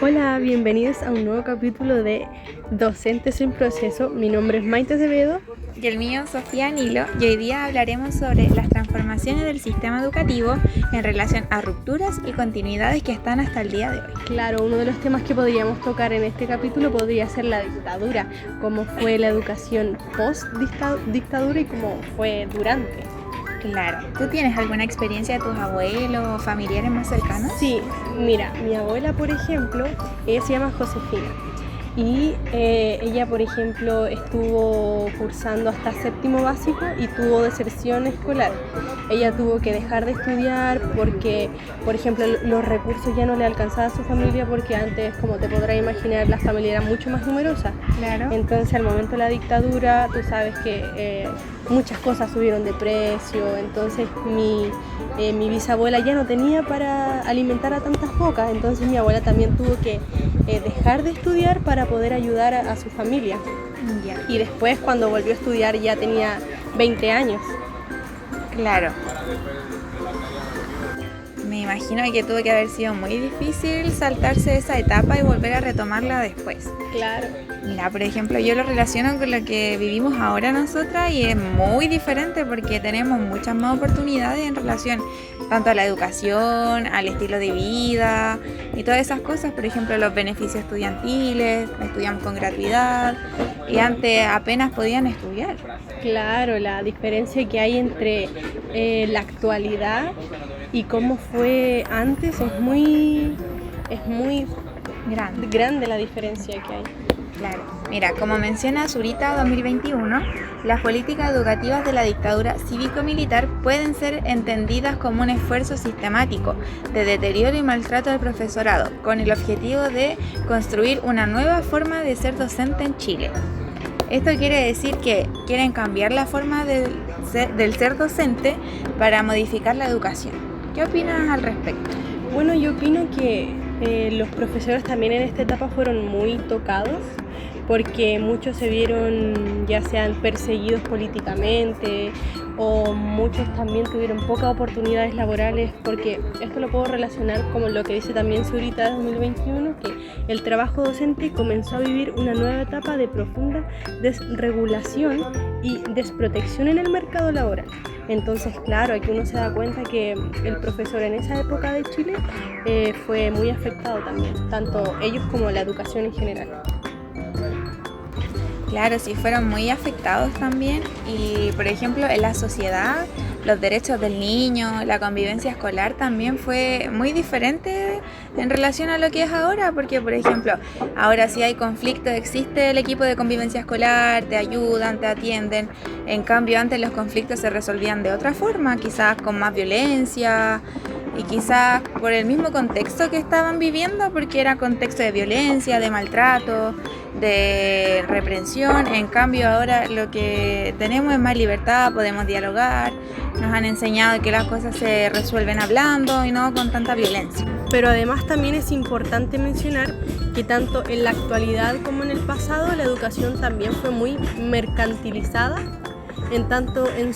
Hola, bienvenidos a un nuevo capítulo de Docentes en Proceso. Mi nombre es Maite Acevedo. Y el mío, Sofía Nilo, y hoy día hablaremos sobre las transformaciones del sistema educativo en relación a rupturas y continuidades que están hasta el día de hoy. Claro, uno de los temas que podríamos tocar en este capítulo podría ser la dictadura, cómo fue la educación post-dictadura y cómo fue durante. Claro, ¿tú tienes alguna experiencia de tus abuelos o familiares más cercanos? Sí, mira, mi abuela, por ejemplo, ella se llama Josefina. Y ella, por ejemplo, estuvo cursando hasta séptimo básico y tuvo deserción escolar. Ella tuvo que dejar de estudiar porque, por ejemplo, los recursos ya no le alcanzaban a su familia porque antes, como te podrás imaginar, la familia era mucho más numerosa. Claro. Entonces, al momento de la dictadura, tú sabes que muchas cosas subieron de precio. Entonces, mi bisabuela ya no tenía para alimentar a tantas bocas. Entonces, mi abuela también tuvo que dejar de estudiar para poder ayudar a su familia. Ya. Y después, cuando volvió a estudiar, ya tenía 20 años. Claro. Me imagino que tuvo que haber sido muy difícil saltarse esa etapa y volver a retomarla después. Claro. Mira, por ejemplo, yo lo relaciono con lo que vivimos ahora nosotras y es muy diferente porque tenemos muchas más oportunidades en relación tanto a la educación, al estilo de vida y todas esas cosas. Por ejemplo, los beneficios estudiantiles, estudiamos con gratuidad y antes apenas podían estudiar. Claro, la diferencia que hay entre la actualidad y cómo fue antes es muy grande la diferencia que hay. Claro. Mira, como menciona Zurita 2021, las políticas educativas de la dictadura cívico-militar pueden ser entendidas como un esfuerzo sistemático de deterioro y maltrato del profesorado, con el objetivo de construir una nueva forma de ser docente en Chile. Esto quiere decir que quieren cambiar la forma del ser docente para modificar la educación. ¿Qué opinas al respecto? Bueno, yo opino que los profesores también en esta etapa fueron muy tocados porque muchos se vieron ya sean perseguidos políticamente o muchos también tuvieron pocas oportunidades laborales, porque esto lo puedo relacionar como lo que dice también Zurita 2021, que el trabajo docente comenzó a vivir una nueva etapa de profunda desregulación y desprotección en el mercado laboral. Entonces, claro, aquí uno se da cuenta que el profesor en esa época de Chile fue muy afectado también, tanto ellos como la educación en general. Claro, sí, fueron muy afectados también y, por ejemplo, en la sociedad, los derechos del niño, la convivencia escolar también fue muy diferente en relación a lo que es ahora, porque, por ejemplo, ahora si hay conflicto, existe el equipo de convivencia escolar, te ayudan, te atienden. En cambio, antes los conflictos se resolvían de otra forma, quizás con más violencia y quizás por el mismo contexto que estaban viviendo, porque era contexto de violencia, de maltrato, de reprensión. En cambio ahora lo que tenemos es más libertad, podemos dialogar, nos han enseñado que las cosas se resuelven hablando y no con tanta violencia. Pero además también es importante mencionar que tanto en la actualidad como en el pasado la educación también fue muy mercantilizada en tanto en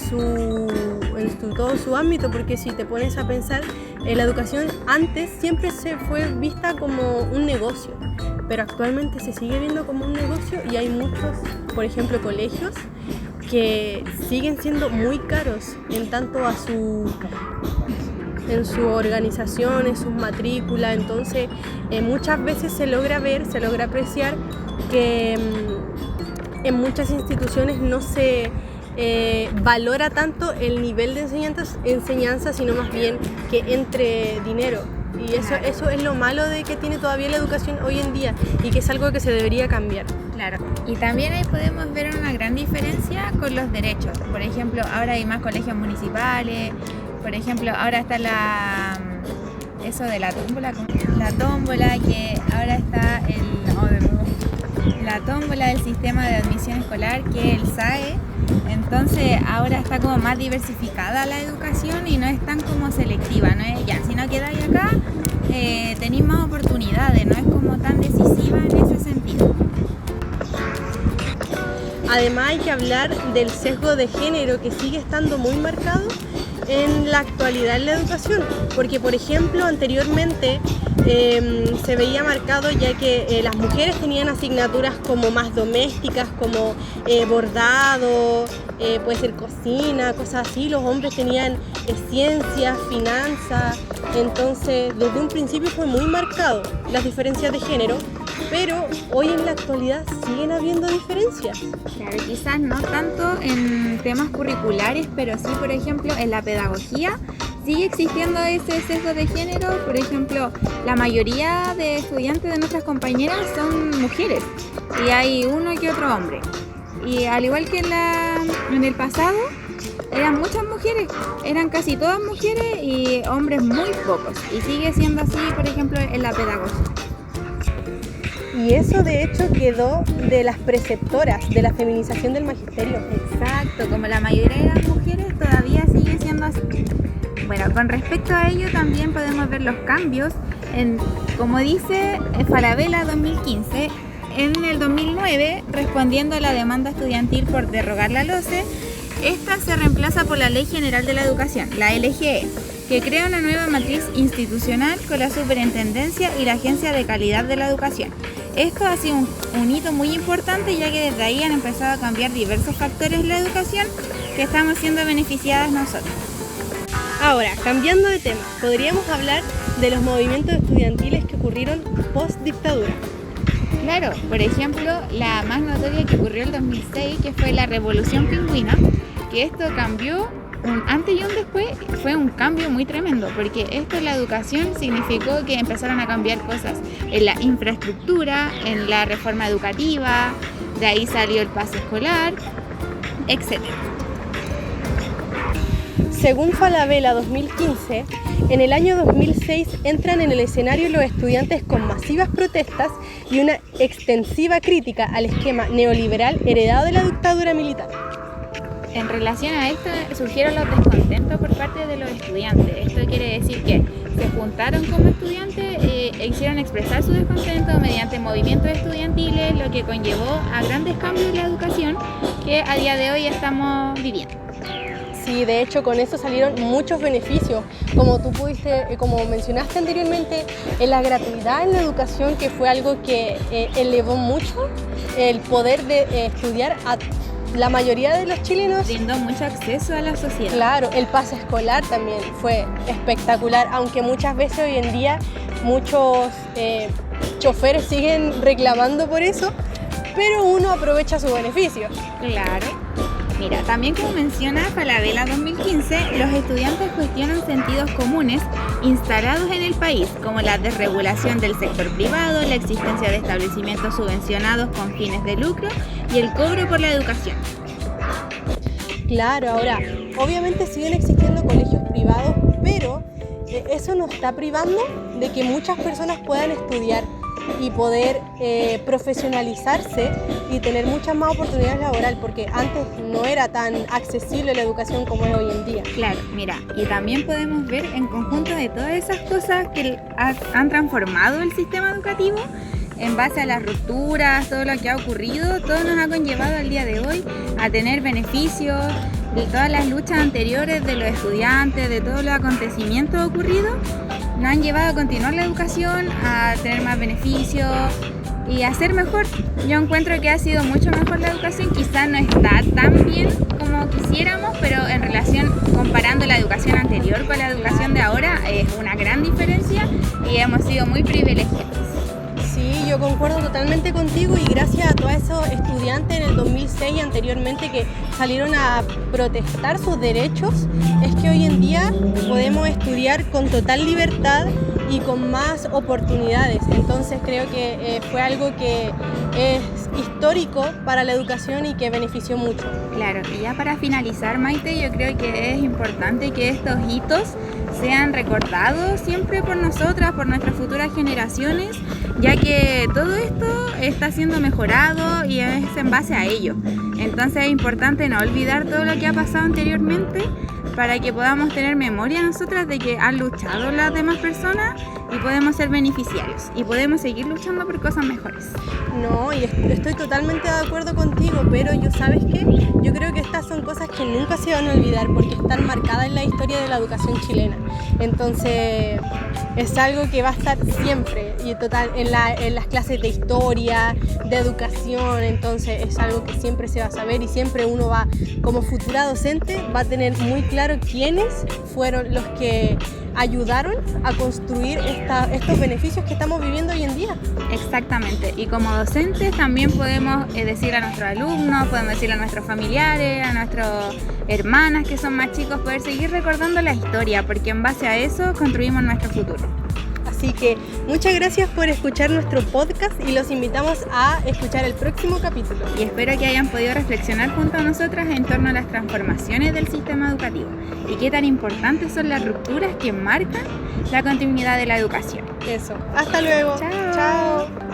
todo su ámbito, porque si te pones a pensar, la educación antes siempre se fue vista como un negocio, pero actualmente se sigue viendo como un negocio y hay muchos, por ejemplo, colegios que siguen siendo muy caros en tanto en su organización, en sus matrículas. Entonces muchas veces se logra apreciar que en muchas instituciones no se valora tanto el nivel de enseñanza, sino más bien que entre dinero. Y eso es lo malo de que tiene todavía la educación hoy en día y que es algo que se debería cambiar. Claro, y también ahí podemos ver una gran diferencia con los derechos. Por ejemplo, ahora hay más colegios municipales, por ejemplo, ahora está eso de la tómbola, que ahora está la tómbola del sistema de admisión escolar, que es el SAE. Entonces ahora está como más diversificada la educación y no es tan como selectiva, no es ya, si no quedáis acá, tenéis más oportunidades, no es como tan decisiva en ese sentido. Además hay que hablar del sesgo de género que sigue estando muy marcado en la actualidad en la educación, porque por ejemplo anteriormente se veía marcado, ya que las mujeres tenían asignaturas como más domésticas, como bordado, puede ser cocina, cosas así. Los hombres tenían ciencias, finanzas. Entonces, desde un principio fue muy marcado las diferencias de género, pero hoy en la actualidad siguen habiendo diferencias. Claro, quizás no tanto en temas curriculares, pero sí, por ejemplo, en la pedagogía sigue existiendo ese sesgo de género. Por ejemplo, la mayoría de estudiantes de nuestras compañeras son mujeres y hay uno que otro hombre. Y al igual que en el pasado, eran muchas mujeres, eran casi todas mujeres y hombres muy pocos. Y sigue siendo así, por ejemplo, en la pedagogía. Y eso de hecho quedó de las preceptoras, de la feminización del magisterio. Exacto, como la mayoría de las mujeres todavía sigue siendo así. Bueno, con respecto a ello también podemos ver los cambios como dice Falabella 2015, en el 2009, respondiendo a la demanda estudiantil por derogar la LOCE, esta se reemplaza por la Ley General de la Educación, la LGE, que crea una nueva matriz institucional con la Superintendencia y la Agencia de Calidad de la Educación. Esto ha sido un hito muy importante, ya que desde ahí han empezado a cambiar diversos factores de la educación que estamos siendo beneficiadas nosotros. Ahora, cambiando de tema, podríamos hablar de los movimientos estudiantiles que ocurrieron post-dictadura. Claro, por ejemplo, la más notoria que ocurrió en el 2006, que fue la Revolución Pingüina, que esto cambió un antes y un después, fue un cambio muy tremendo, porque esto en la educación significó que empezaron a cambiar cosas en la infraestructura, en la reforma educativa, de ahí salió el pase escolar, etc. Según Falabella 2015, en el año 2006 entran en el escenario los estudiantes con masivas protestas y una extensiva crítica al esquema neoliberal heredado de la dictadura militar. En relación a esto surgieron los descontentos por parte de los estudiantes. Esto quiere decir que se juntaron como estudiantes e hicieron expresar su descontento mediante movimientos estudiantiles, lo que conllevó a grandes cambios en la educación que a día de hoy estamos viviendo. Sí, de hecho con eso salieron muchos beneficios, como tú como mencionaste anteriormente, en la gratuidad en la educación, que fue algo que elevó mucho el poder de estudiar a la mayoría de los chilenos. Brindó mucho acceso a la sociedad. Claro, el pase escolar también fue espectacular, aunque muchas veces hoy en día muchos choferes siguen reclamando por eso, pero uno aprovecha su beneficio. Claro. Mira, también como menciona Falabella 2015, los estudiantes cuestionan sentidos comunes instalados en el país, como la desregulación del sector privado, la existencia de establecimientos subvencionados con fines de lucro y el cobro por la educación. Claro, ahora, obviamente siguen existiendo colegios privados, pero eso nos está privando de que muchas personas puedan estudiar y poder profesionalizarse y tener muchas más oportunidades laborales, porque antes no era tan accesible la educación como es hoy en día. Claro, mira, y también podemos ver en conjunto de todas esas cosas que han transformado el sistema educativo en base a las rupturas, todo lo que ha ocurrido, todo nos ha conllevado al día de hoy a tener beneficios de todas las luchas anteriores de los estudiantes, de todos los acontecimientos ocurridos. Nos han llevado a continuar la educación, a tener más beneficios y a ser mejor. Yo encuentro que ha sido mucho mejor la educación, quizás no está tan bien como quisiéramos, pero en relación, comparando la educación anterior con la educación de ahora, es una gran diferencia y hemos sido muy privilegiados. Sí, yo concuerdo totalmente contigo, y gracias a todos esos estudiantes en el 2006 y anteriormente que salieron a protestar sus derechos, es que hoy en día podemos estudiar con total libertad y con más oportunidades. Entonces creo que fue algo que es histórico para la educación y que benefició mucho. Claro, y ya para finalizar, Maite, yo creo que es importante que estos hitos sean recordados siempre por nosotras, por nuestras futuras generaciones, ya que todo esto está siendo mejorado y es en base a ello. Entonces es importante no olvidar todo lo que ha pasado anteriormente para que podamos tener memoria nosotras de que han luchado las demás personas y podemos ser beneficiarios y podemos seguir luchando por cosas mejores. No, y estoy totalmente de acuerdo contigo, pero ¿sabes qué? Yo creo que estas son cosas que nunca se van a olvidar porque están marcadas en la historia de la educación chilena. Entonces, es algo que va a estar siempre y total en las clases de historia, de educación, entonces es algo que siempre se va a saber y siempre uno va, como futura docente, va a tener muy claro quiénes fueron los que ayudaron a construir estos beneficios que estamos viviendo hoy en día. Exactamente, y como docentes también podemos decir a nuestros alumnos, podemos decir a nuestros familiares, a nuestras hermanas que son más chicos, poder seguir recordando la historia, porque en base a eso construimos nuestro futuro. Así que muchas gracias por escuchar nuestro podcast y los invitamos a escuchar el próximo capítulo. Y espero que hayan podido reflexionar junto a nosotras en torno a las transformaciones del sistema educativo y qué tan importantes son las rupturas que marcan la continuidad de la educación. Eso, hasta luego. Chao. Chao.